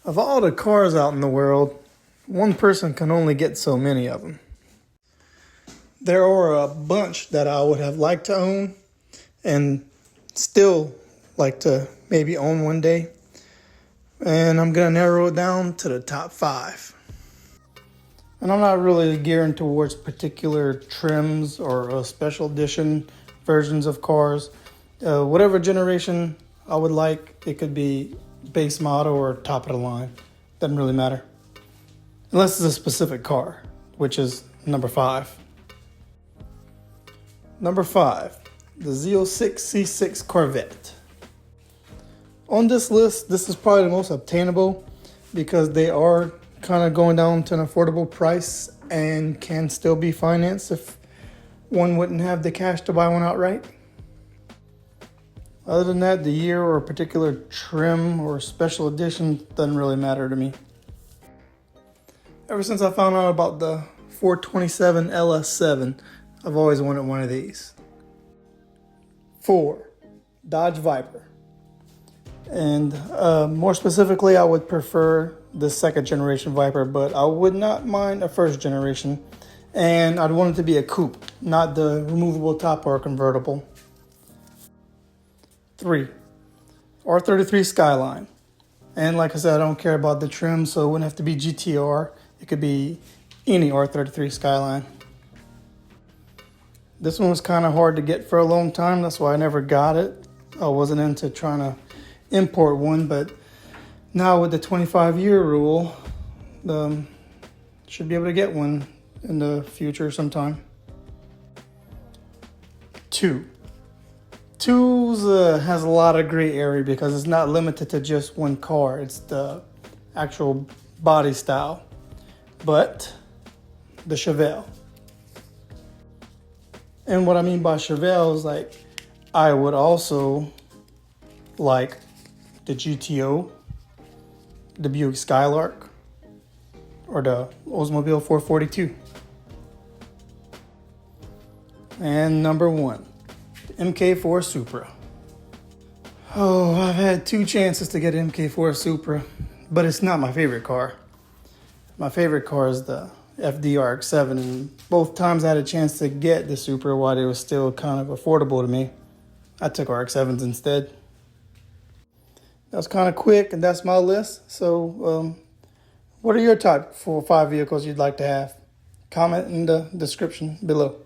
Of all the cars out in the world, one person can only get so many of them. There are a bunch that I would have liked to own and still like to maybe own one day. And I'm going to narrow it down to the top 5. And I'm not really gearing towards particular trims or special edition versions of cars. Whatever generation I would like, it could be base model or top of the line. Doesn't really matter. Unless it's a specific car, which is number 5. Number 5, the Z06 C6 Corvette. On this list, this is probably the most obtainable because they are kind of going down to an affordable price and can still be financed if one wouldn't have the cash to buy one outright. Other than that, the year or a particular trim or special edition doesn't really matter to me. Ever since I found out about the 427 LS7, I've always wanted one of these. 4, Dodge Viper. And more specifically, I would prefer the second generation Viper, but I would not mind a first generation. And I'd want it to be a coupe, not the removable top or convertible. 3, R33 Skyline. And like I said, I don't care about the trim, so it wouldn't have to be GTR. It could be any R33 Skyline. This one was kind of hard to get for a long time. That's why I never got it. I wasn't into trying to import one, but now with the 25-year rule, should be able to get one in the future sometime. 2. 2's has a lot of gray area because it's not limited to just one car. It's the actual body style. But the Chevelle. And what I mean by Chevelle is like, I would also like the GTO, the Buick Skylark, or the Oldsmobile 442. And number 1, the MK4 Supra. Oh, I've had 2 chances to get an MK4 Supra, but it's not my favorite car. My favorite car is the FD-RX-7, and both times I had a chance to get the Supra while it was still kind of affordable to me, I took RX-7s instead. That was kind of quick, and that's my list. So what are your top 4 or 5 vehicles you'd like to have? Comment in the description below.